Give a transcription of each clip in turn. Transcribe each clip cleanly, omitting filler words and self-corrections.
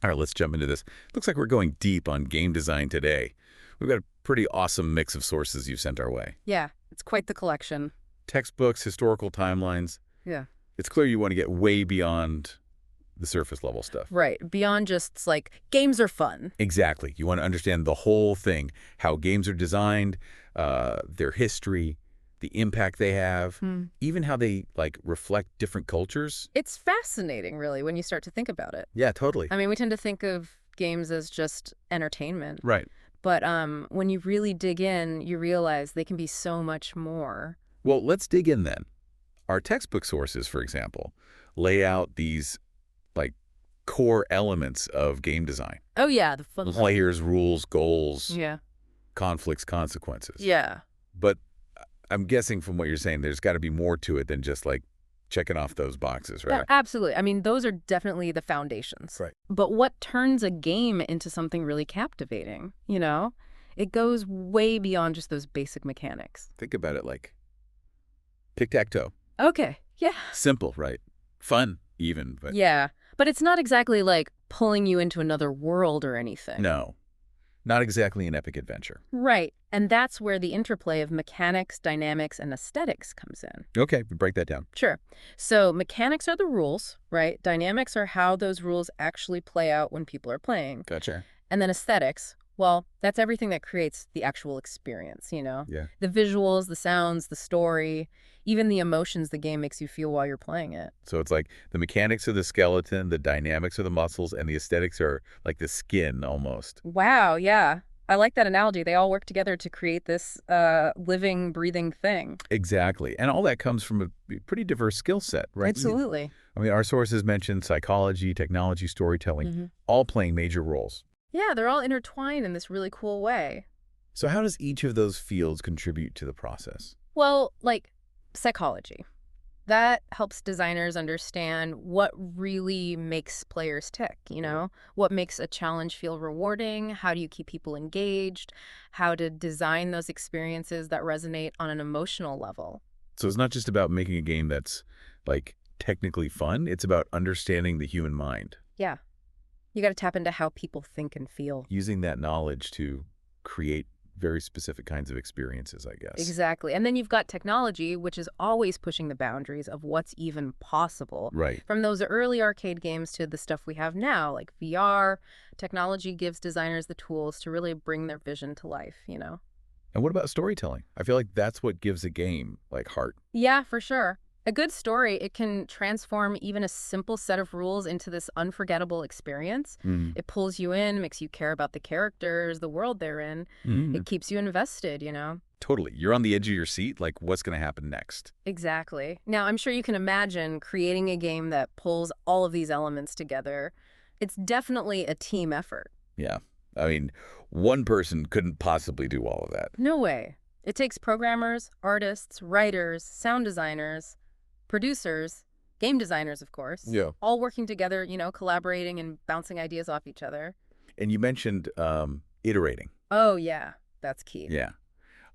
All right, let's jump into this. Looks like we're going deep on game design today. We've got a pretty awesome mix of sources you've sent our way. Yeah, it's quite the collection. Textbooks, historical timelines. Yeah. It's clear you want to get way beyond the surface level stuff. Right. Beyond just, like, games are fun. Exactly. You want to understand the whole thing, how games are designed, their history, the impact they have, even how they, like, reflect different cultures. It's fascinating, really, when you start to think about it. Yeah, totally. I mean, we tend to think of games as just entertainment. Right. But when you really dig in, you realize they can be so much more. Well, let's dig in then. Our textbook sources, for example, lay out these, like, core elements of game design. Oh, yeah, the fun. Players, rules, goals, Yeah. conflicts, consequences. Yeah. But I'm guessing from what you're saying, there's got to be more to it than just, like, checking off those boxes, right? Yeah, absolutely. I mean, those are definitely the foundations. Right. But what turns a game into something really captivating, you know? It goes way beyond just those basic mechanics. Think about it like tic-tac-toe. Okay, yeah. Simple, right? Fun, even, but Yeah, but it's not exactly like pulling you into another world or anything. no, not exactly an epic adventure. Right, and that's where the interplay of mechanics, dynamics, and aesthetics comes in. Okay, break that down. Sure. So mechanics are the rules, right? Dynamics are how those rules actually play out when people are playing. Gotcha. And then aesthetics, well, that's everything that creates the actual experience, you know? Yeah. The visuals, the sounds, the story, even the emotions the game makes you feel while you're playing it. So it's like the mechanics are the skeleton, the dynamics are the muscles, and the aesthetics are like the skin almost. Wow, yeah. I like that analogy. They all work together to create this living, breathing thing. Exactly. And all that comes from a pretty diverse skill set, right? Absolutely. I mean, our sources mentioned psychology, technology, storytelling, all playing major roles. Yeah, they're all intertwined in this really cool way. So how does each of those fields contribute to the process? Well, like psychology. That helps designers understand what really makes players tick, you know? What makes a challenge feel rewarding? How do you keep people engaged? How to design those experiences that resonate on an emotional level. So it's not just about making a game that's, like, technically fun. It's about understanding the human mind, Yeah. You got to tap into how people think and feel. using that knowledge to create very specific kinds of experiences, I guess. Exactly. And then you've got technology, which is always pushing the boundaries of what's even possible. Right. From those early arcade games to the stuff we have now, like VR, technology gives designers the tools to really bring their vision to life, you know? And what about storytelling? I feel like that's what gives a game, like, heart. Yeah, for sure. A good story, it can transform even a simple set of rules into this unforgettable experience. It pulls you in, makes you care about the characters, the world they're in. It keeps you invested, you know? Totally. You're on the edge of your seat, like, what's going to happen next? Exactly. Now, I'm sure you can imagine creating a game that pulls all of these elements together. It's definitely a team effort. Yeah. I mean, one person couldn't possibly do all of that. No way. It takes programmers, artists, writers, sound designers, producers, game designers, of course. Yeah. All working together, you know, collaborating and bouncing ideas off each other. And you mentioned iterating. Oh, yeah. That's key. Yeah.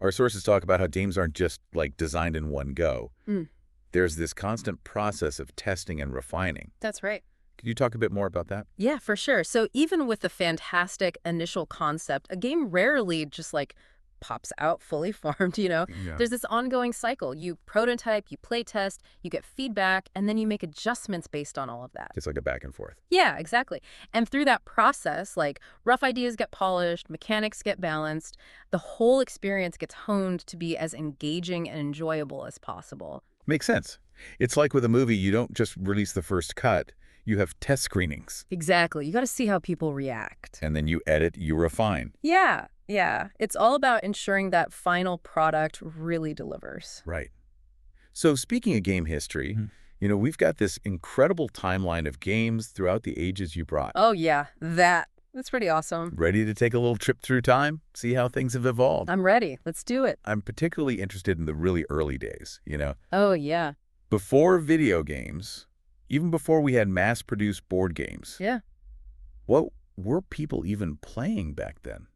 Our sources talk about how games aren't just, like, designed in one go. There's this constant process of testing and refining. That's right. Could you talk a bit more about that? Yeah, for sure. So even with the fantastic initial concept, a game rarely just, like, pops out fully formed, you know? Yeah. There's this ongoing cycle. You prototype, you play test, you get feedback, and then you make adjustments based on all of that. It's like a back and forth. Yeah, exactly. And through that process, like, rough ideas get polished, mechanics get balanced, the whole experience gets honed to be as engaging and enjoyable as possible. Makes sense. It's like with a movie, you don't just release the first cut. You have test screenings. Exactly. You got to see how people react. And then you edit, you refine. Yeah. It's all about ensuring that final product really delivers. Right. So speaking of game history, you know, we've got this incredible timeline of games throughout the ages you brought. Oh, yeah. That's pretty awesome. Ready to take a little trip through time? See how things have evolved? I'm ready. Let's do it. I'm particularly interested in the really early days, you know? Oh, yeah. Before video games, even before we had mass-produced board games. Yeah. What were people even playing back then?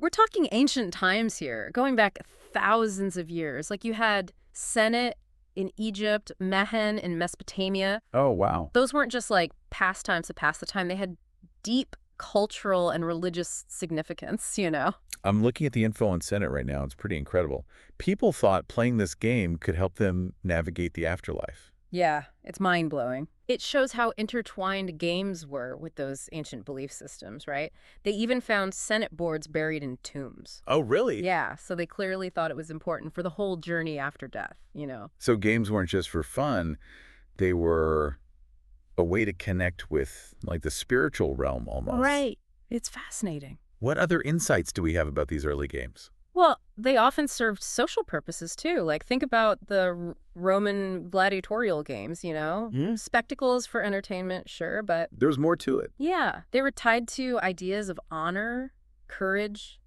We're talking ancient times here, going back thousands of years. Like you had Senet in Egypt, Mehen in Mesopotamia. Oh, wow. Those weren't just like pastimes to pass the time. They had deep cultural and religious significance, you know? I'm looking at the info on Senate right now. It's pretty incredible. People thought playing this game could help them navigate the afterlife. Yeah, it's mind-blowing. It shows how intertwined games were with those ancient belief systems, right? They even found Senate boards buried in tombs. Oh, really? Yeah, so they clearly thought it was important for the whole journey after death, you know? So games weren't just for fun. They were a way to connect with, like, the spiritual realm almost. Right. It's fascinating. What other insights do we have about these early games? Well, they often served social purposes too. Like, think about the Roman gladiatorial games, you know? Spectacles for entertainment, sure, but There's more to it. yeah, they were tied to ideas of honor, courage,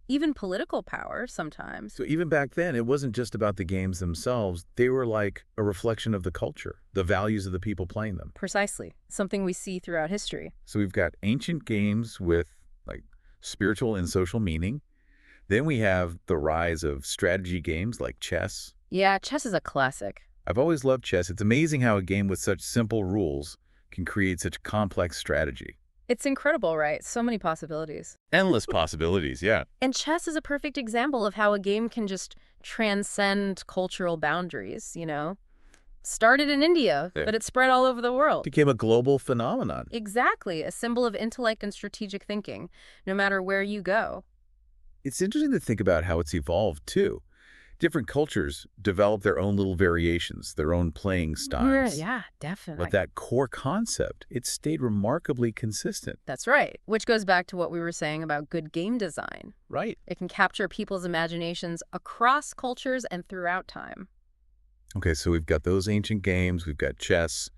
even political power sometimes. So even back then, it wasn't just about the games themselves. They were like a reflection of the culture, the values of the people playing them. Precisely. Something we see throughout history. So we've got ancient games with, like, spiritual and social meaning. Then we have the rise of strategy games like chess. Yeah, chess is a classic. I've always loved chess. It's amazing how a game with such simple rules can create such complex strategy. It's incredible, right? So many possibilities. Endless possibilities, yeah. And chess is a perfect example of how a game can just transcend cultural boundaries, you know? Started in India, Yeah. but it spread all over the world. Became a global phenomenon. Exactly, a symbol of intellect and strategic thinking, no matter where you go. It's interesting to think about how it's evolved, too. Different cultures develop their own little variations, their own playing styles. Yeah, definitely. But that core concept, it stayed remarkably consistent. That's right, which goes back to what we were saying about good game design. Right. It can capture people's imaginations across cultures and throughout time. Okay, so we've got those ancient games, we've got chess.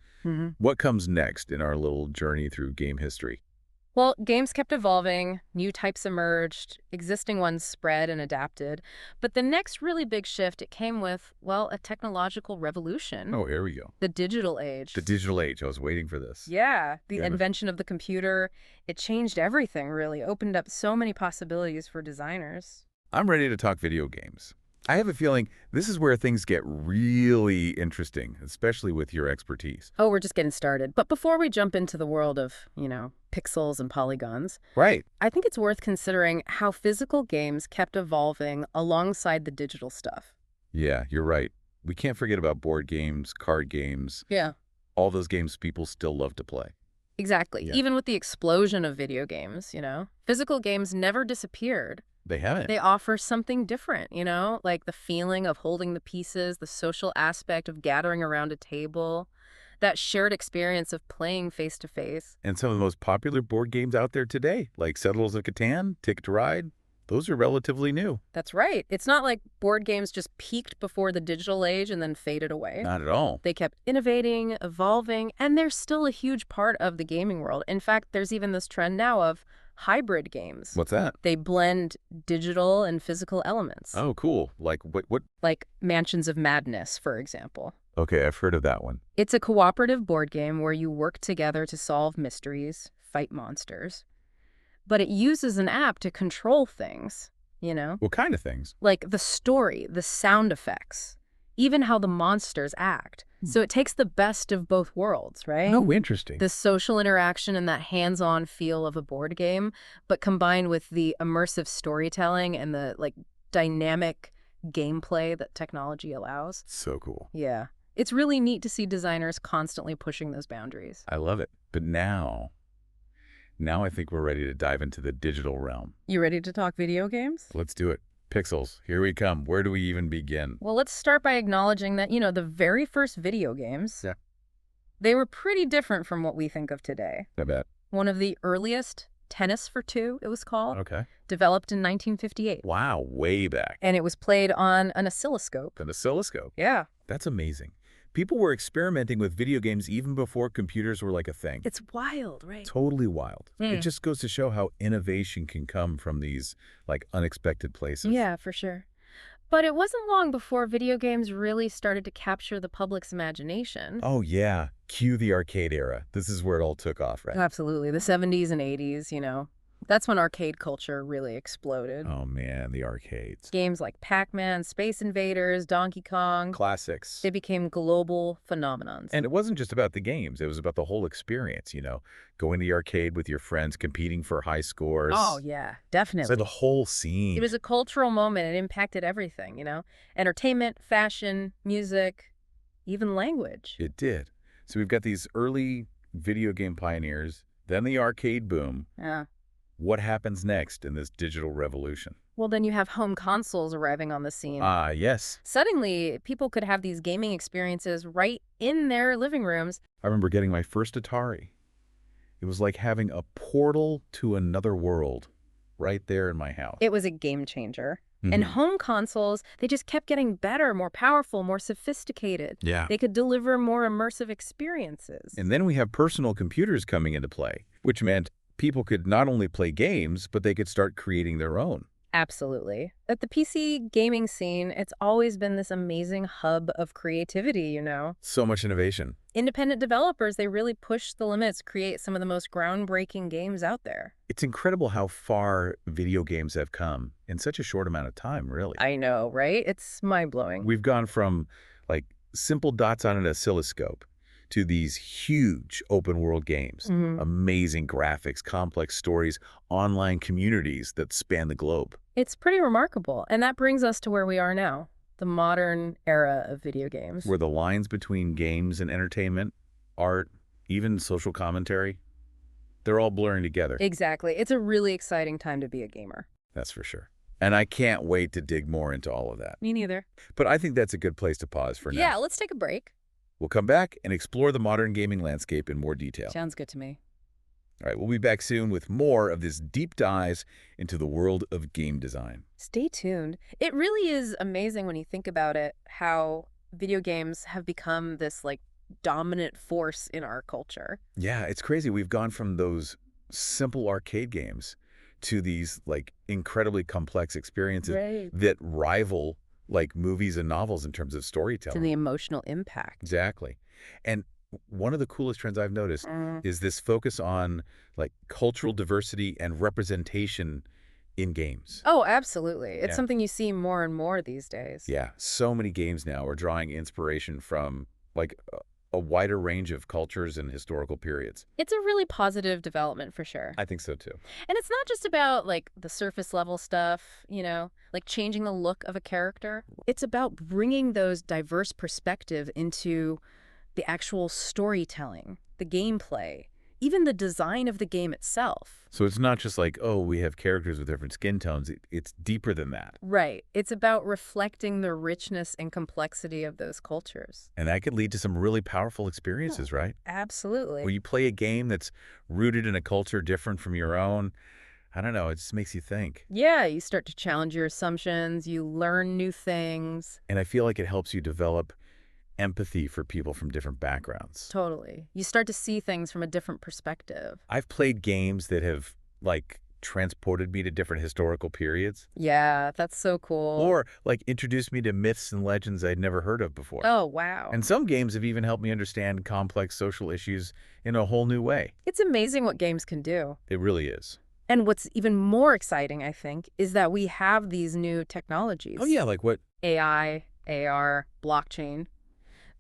What comes next in our little journey through game history? Well, games kept evolving, new types emerged, existing ones spread and adapted. But the next really big shift, it came with, well, a technological revolution. Oh, here we go. The digital age. The digital age. I was waiting for this. Yeah, the Yeah. invention of the computer, it changed everything, really, opened up so many possibilities for designers. I'm ready to talk video games. I have a feeling this is where things get really interesting, especially with your expertise. Oh, we're just getting started. But before we jump into the world of, you know, pixels and polygons, Right. I think it's worth considering how physical games kept evolving alongside the digital stuff. Yeah, you're right. We can't forget about board games, card games, Yeah. all those games people still love to play. Exactly. Yeah. Even with the explosion of video games, you know, physical games never disappeared. They haven't. They offer something different, you know, like the feeling of holding the pieces, the social aspect of gathering around a table, that shared experience of playing face to face. And some of the most popular board games out there today, like Settlers of Catan, Ticket to Ride, those are relatively new. That's right. It's not like board games just peaked before the digital age and then faded away. Not at all. They kept innovating, evolving, and they're still a huge part of the gaming world. In fact, there's even this trend now of hybrid games. What's that? They blend digital and physical elements, Oh, cool. Like what? like Mansions of Madness, for example. Okay, I've heard of that one. It's a cooperative board game where you work together to solve mysteries, fight monsters. But it uses an app to control things, you know? What kind of things? Like the story, the sound effects, even how the monsters act. So it takes the best of both worlds, right? Oh, interesting. The social interaction and that hands-on feel of a board game, but combined with the immersive storytelling and the like dynamic gameplay that technology allows. So cool. Yeah. It's really neat to see designers constantly pushing those boundaries. I love it. But now I think we're ready to dive into the digital realm. You ready to talk video games? Let's do it. Pixels, here we come. Where do we even begin? Well, let's start by acknowledging that, you know, the very first video games, Yeah. they were pretty different from what we think of today. I bet. One of the earliest, Tennis for Two, it was called, Okay. developed in 1958. Wow, way back. And it was played on an oscilloscope. An oscilloscope. Yeah. That's amazing. People were experimenting with video games even before computers were like a thing. It's wild, right? Totally wild. Mm. It just goes to show how innovation can come from these, like, unexpected places. Yeah, for sure. But it wasn't long before video games really started to capture the public's imagination. Oh, yeah. Cue the arcade era. This is where it all took off, right? Absolutely. The 70s and 80s, you know. That's when arcade culture really exploded. Oh man, the arcades. Games like Pac-Man, Space Invaders, Donkey Kong, Classics. they became global phenomenons. And it wasn't just about the games. It was about the whole experience, going to the arcade with your friends, competing for high scores. Oh, yeah, So definitely. the whole scene. It was a cultural moment. It impacted everything, Entertainment, fashion, music, even language. It did. So we've got these early video game pioneers, then the arcade boom. Yeah. What happens next in this digital revolution? Well, then you have home consoles arriving on the scene. Ah, yes. Suddenly, people could have these gaming experiences right in their living rooms. I remember getting my first Atari. It was like having a portal to another world right there in my house. It was a game changer. And Mhm. home consoles, they just kept getting better, more powerful, more sophisticated. Yeah. They could deliver more immersive experiences. And then we have personal computers coming into play, which meant people could not only play games, but they could start creating their own. Absolutely. At the PC gaming scene, it's always been this amazing hub of creativity, So much innovation. Independent developers, they really push the limits, create some of the most groundbreaking games out there. It's incredible how far video games have come in such a short amount of time, really. I know, right? It's mind-blowing. We've gone from like simple dots on an oscilloscope to these huge open world games, amazing graphics, complex stories, online communities that span the globe. It's pretty remarkable. And that brings us to where we are now, the modern era of video games. Where the lines between games and entertainment, art, even social commentary, they're all blurring together. Exactly. It's a really exciting time to be a gamer. That's for sure. And I can't wait to dig more into all of that. Me neither. But I think that's a good place to pause for now. Yeah, let's take a break. We'll come back and explore the modern gaming landscape in more detail. Sounds good to me. All right, we'll be back soon with more of this deep dives into the world of game design. Stay tuned. It really is amazing when you think about it, how video games have become this dominant force in our culture. Yeah, it's crazy. We've gone from those simple arcade games to these incredibly complex experiences Right. that rival movies and novels in terms of storytelling. To the emotional impact. Exactly. And one of the coolest trends I've noticed is this focus on cultural diversity and representation in games. Oh, absolutely. It's Yeah. something you see more and more these days. Yeah, so many games now are drawing inspiration from a wider range of cultures and historical periods. It's a really positive development for sure. I think so too. And it's not just about the surface level stuff, changing the look of a character. It's about bringing those diverse perspective into the actual storytelling, the gameplay, even the design of the game itself. So it's not just oh, we have characters with different skin tones. It's deeper than that. Right. It's about reflecting the richness and complexity of those cultures. And that could lead to some really powerful experiences, right? Absolutely. Where you play a game that's rooted in a culture different from your own. I don't know, it just makes you think. Yeah, you start to challenge your assumptions, you learn new things. And I feel like it helps you develop empathy for people from different backgrounds. Totally. You start to see things from a different perspective. I've played games that have transported me to different historical periods Yeah, that's so cool. or introduced me to myths and legends I'd never heard of before. Oh, wow. And some games have even helped me understand complex social issues in a whole new way. It's amazing what games can do. It really is. And what's even more exciting, I think, is that we have these new technologies. Oh yeah, what? AI, AR, blockchain.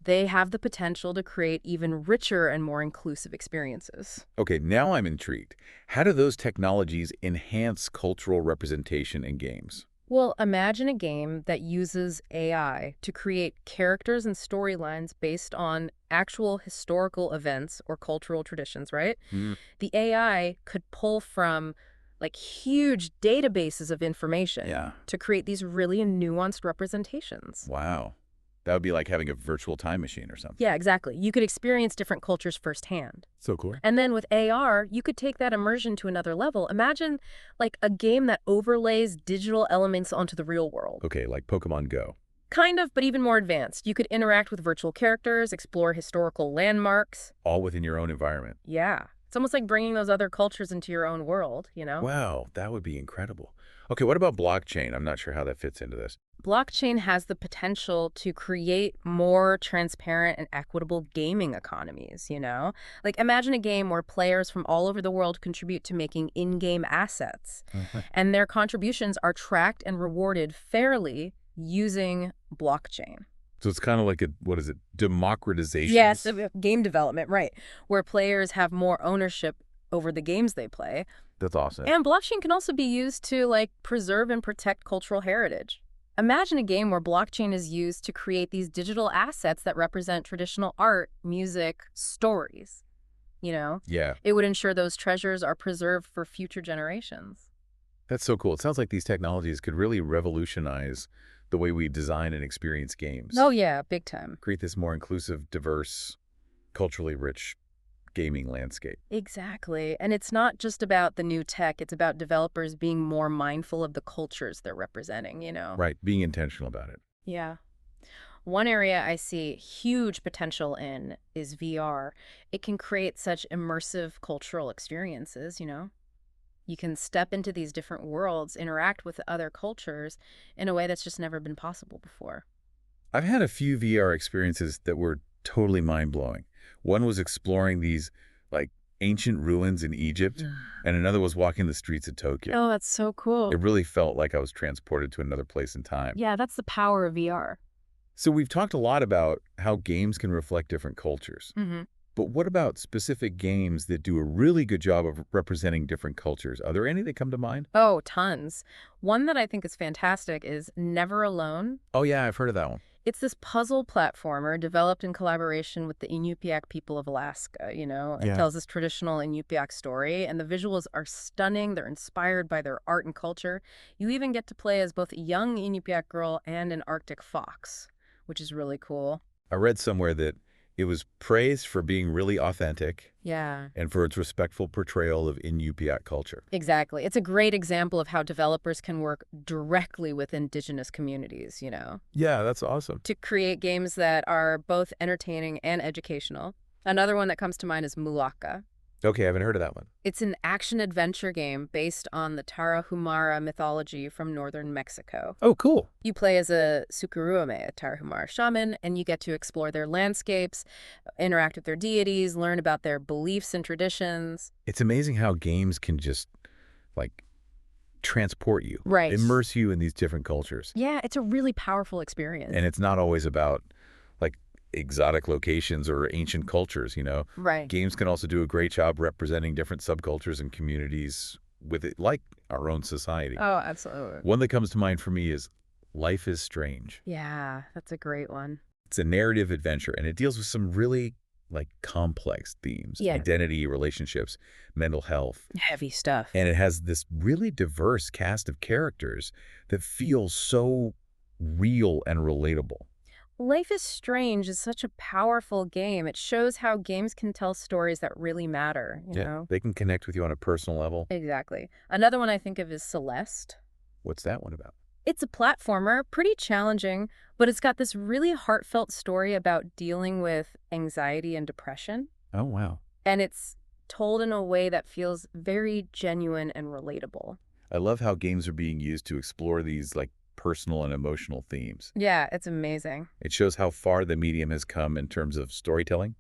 They have the potential to create even richer and more inclusive experiences. Okay, now I'm intrigued. How do those technologies enhance cultural representation in games? Well, imagine a game that uses AI to create characters and storylines based on actual historical events or cultural traditions, right? Hmm. The AI could pull from huge databases of information Yeah. to create these really nuanced representations. Wow. That would be like having a virtual time machine or something. Yeah, exactly. You could experience different cultures firsthand. So cool. And then with AR, you could take that immersion to another level. Imagine a game that overlays digital elements onto the real world. Okay, like Pokemon Go. Kind of, but even more advanced. You could interact with virtual characters, explore historical landmarks. All within your own environment. Yeah. It's almost like bringing those other cultures into your own world, you know? Wow, that would be incredible. Okay, what about blockchain? I'm not sure how that fits into this. Blockchain has the potential to create more transparent and equitable gaming economies, you know? Like imagine a game where players from all over the world contribute to making in-game assets, and their contributions are tracked and rewarded fairly using blockchain. So it's kind of like what is it, democratization? Yes, game development, right, where players have more ownership over the games they play. That's awesome. And blockchain can also be used to like preserve and protect cultural heritage. Imagine a game where blockchain is used to create these digital assets that represent traditional art, music, stories. You know, Yeah, it would ensure those treasures are preserved for future generations. that's so cool. It sounds like these technologies could really revolutionize the way we design and experience games. Oh yeah, big time. Create this more inclusive, diverse, culturally rich gaming landscape. Exactly. And it's not just about the new tech, it's about developers being more mindful of the cultures they're representing, you know? Right, being intentional about it. Yeah. One area I see huge potential in is VR. It can create such immersive cultural experiences, you know? You can step into these different worlds, interact with other cultures in a way that's just never been possible before. I've had a few VR experiences that were totally mind-blowing. One was exploring these, like, ancient ruins in Egypt, and another was walking the streets of Tokyo. Oh, that's so cool. It really felt like I was transported to another place in time. Yeah, that's the power of VR. So we've talked a lot about how games can reflect different cultures. Mm-hmm. But what about specific games that do a really good job of representing different cultures? Are there any that come to mind? Oh, tons. One that I think is fantastic is Never Alone. Oh, yeah, I've heard of that one. It's this puzzle platformer developed in collaboration with the Inupiaq people of Alaska, you know? It Yeah. tells this traditional Inupiaq story, and the visuals are stunning. They're inspired by their art and culture. You even get to play as both a young Inupiaq girl and an Arctic fox, which is really cool. I read somewhere that it was praised for being really authentic Yeah. and for its respectful portrayal of Inupiaq culture. Exactly. It's a great example of how developers can work directly with indigenous communities, you know, Yeah, that's awesome. to create games that are both entertaining and educational. Another one that comes to mind is Mulaka. Okay, I haven't heard of that one. It's an action-adventure game based on the Tarahumara mythology from northern Mexico. Oh, cool. You play as a Sukuruame, a Tarahumara shaman, and you get to explore their landscapes, interact with their deities, learn about their beliefs and traditions. It's amazing how games can just, like, transport you, Right. immerse you in these different cultures. Yeah, it's a really powerful experience. And it's not always about, like, exotic locations or ancient cultures, you know? Right. Games can also do a great job representing different subcultures and communities with it, like our own society. Oh, absolutely. One that comes to mind for me is Life is Strange. Yeah, that's a great one. It's a narrative adventure, and it deals with some really, like, complex themes. Yeah. Identity, relationships, mental health. Heavy stuff. And it has this really diverse cast of characters that feel so real and relatable. Life is Strange is such a powerful game. It shows how games can tell stories that really matter, you know? They can connect with you on a personal level. Exactly. Another one I think of is Celeste. What's that one about? It's a platformer, pretty challenging, but it's got this really heartfelt story about dealing with anxiety and depression. Oh, wow. And it's told in a way that feels very genuine and relatable. I love how games are being used to explore these, like, personal and emotional themes. Yeah, it's amazing. It shows how far the medium has come in terms of storytelling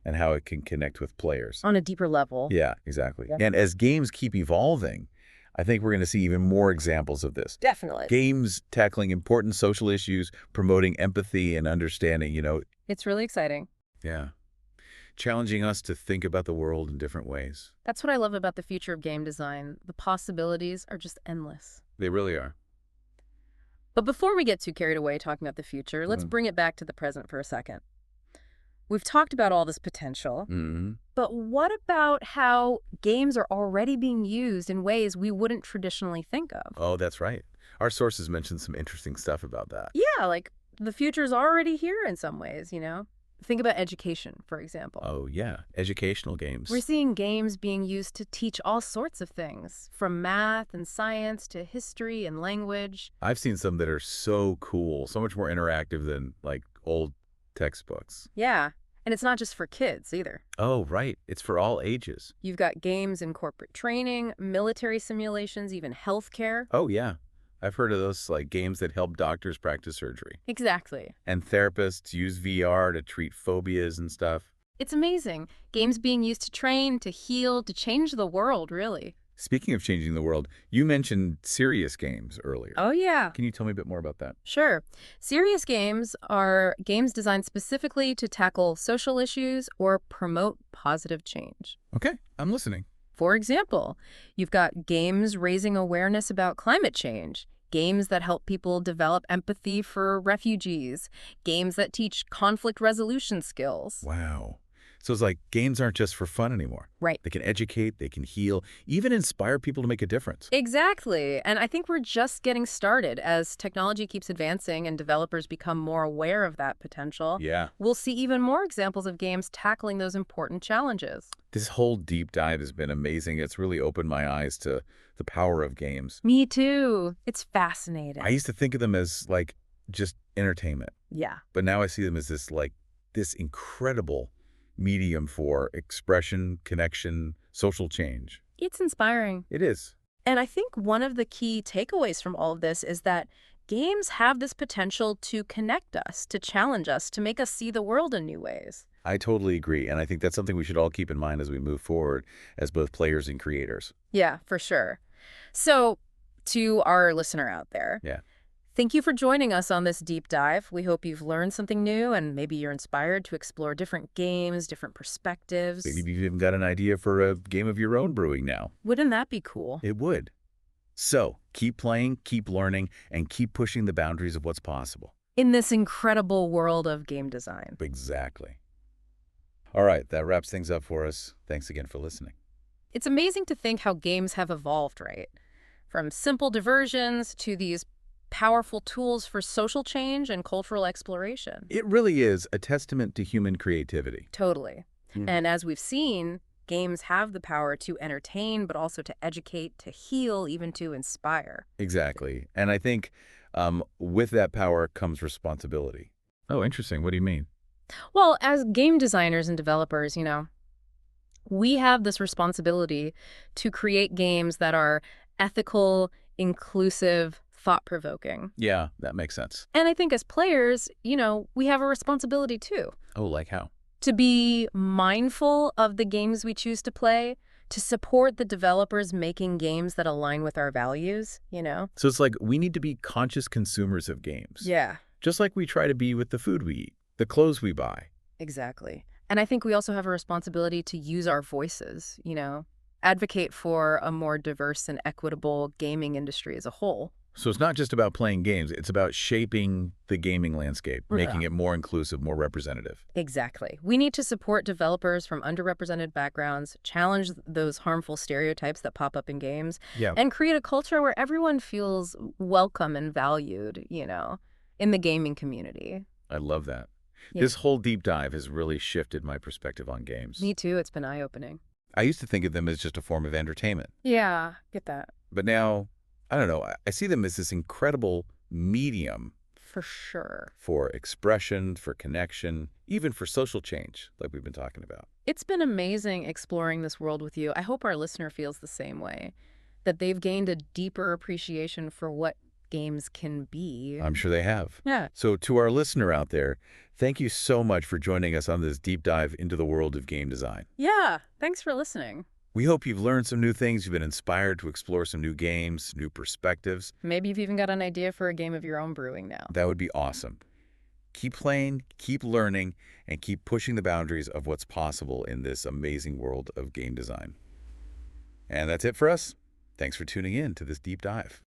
and how it can connect with players. On a deeper level. Yeah, exactly. Yeah. And as games keep evolving, I think we're going to see even more examples of this. Definitely. Games tackling important social issues, promoting empathy and understanding, you know. It's really exciting. Yeah. Challenging us to think about the world in different ways. That's what I love about the future of game design. The possibilities are just endless. They really are. But before we get too carried away talking about the future, let's Mhm. bring it back to the present for a second. We've talked about all this potential, Mm-hmm. but what about how games are already being used in ways we wouldn't traditionally think of? Oh, that's right. Our sources mentioned some interesting stuff about that. Yeah, like the future's already here in some ways, you know? Think about education, for example. Oh, yeah. Educational games. We're seeing games being used to teach all sorts of things, from math and science to history and language. I've seen some that are so cool, so much more interactive than, like, old textbooks. Yeah, And it's not just for kids either. Oh, right. It's for all ages. You've got games in corporate training, military simulations, even healthcare. Oh, yeah. I've heard of those like games that help doctors practice surgery. Exactly. And therapists use VR to treat phobias and stuff. It's amazing. Games being used to train, to heal, to change the world, really. Speaking of changing the world, you mentioned serious games earlier. Oh, yeah. Can you tell me a bit more about that? Sure. Serious games are games designed specifically to tackle social issues or promote positive change. Okay, I'm listening. For example, you've got games raising awareness about climate change, games that help people develop empathy for refugees, games that teach conflict resolution skills. Wow. So it's like games aren't just for fun anymore. Right. They can educate, they can heal, even inspire people to make a difference. Exactly. And I think we're just getting started. As technology keeps advancing and developers become more aware of that potential, Yeah. we'll see even more examples of games tackling those important challenges. This whole deep dive has been amazing. It's really opened my eyes to the power of games. Me too. It's fascinating. I used to think of them as like just entertainment, Yeah. but now I see them as this incredible medium for expression, connection, social change. It's inspiring. It is. And I think one of the key takeaways from all of this is that games have this potential to connect us, to challenge us, to make us see the world in new ways. I totally agree. And I think that's something we should all keep in mind as we move forward as both players and creators. Yeah, for sure. So, to our listener out there, Yeah. thank you for joining us on this deep dive. We hope you've learned something new and maybe you're inspired to explore different games, different perspectives. Maybe you've even got an idea for a game of your own brewing now. Wouldn't that be cool? It would. So keep playing, keep learning, and keep pushing the boundaries of what's possible. In this incredible world of game design. Exactly. All right, that wraps things up for us. Thanks again for listening. It's amazing to think how games have evolved, right? From simple diversions to these powerful tools for social change and cultural exploration. It really is a testament to human creativity. Totally. Mhm. And as we've seen, games have the power to entertain, but also to educate, to heal, even to inspire. Exactly. And I think with that power comes responsibility. Oh, interesting. What do you mean? Well, as game designers and developers, we have this responsibility to create games that are ethical, inclusive, thought-provoking. Yeah, that makes sense. And I think as players, we have a responsibility too. Oh, like how? To be mindful of the games we choose to play, to support the developers making games that align with our values. So it's like we need to be conscious consumers of games. Yeah, Just like we try to be with the food we eat, the clothes we buy. exactly. And I think we also have a responsibility to use our voices, advocate for a more diverse and equitable gaming industry as a whole. So it's not just about playing games, it's about shaping the gaming landscape, making it more inclusive, more representative. Exactly. We need to support developers from underrepresented backgrounds, challenge those harmful stereotypes that pop up in games, Yeah. and create a culture where everyone feels welcome and valued, in the gaming community. I love that. Yeah. This whole deep dive has really shifted my perspective on games. Me too. It's been eye-opening. I used to think of them as just a form of entertainment, Yeah, get that. but now, I don't know, I see them as this incredible medium For sure. for expression, for connection, even for social change, like we've been talking about. It's been amazing exploring this world with you. I hope our listener feels the same way, that they've gained a deeper appreciation for what games can be. I'm sure they have. Yeah. So to our listener out there, thank you so much for joining us on this deep dive into the world of game design. Yeah. Thanks for listening. We hope you've learned some new things, you've been inspired to explore some new games, new perspectives. Maybe you've even got an idea for a game of your own brewing now. That would be awesome. Keep playing, keep learning, and keep pushing the boundaries of what's possible in this amazing world of game design. And that's it for us. Thanks for tuning in to this deep dive.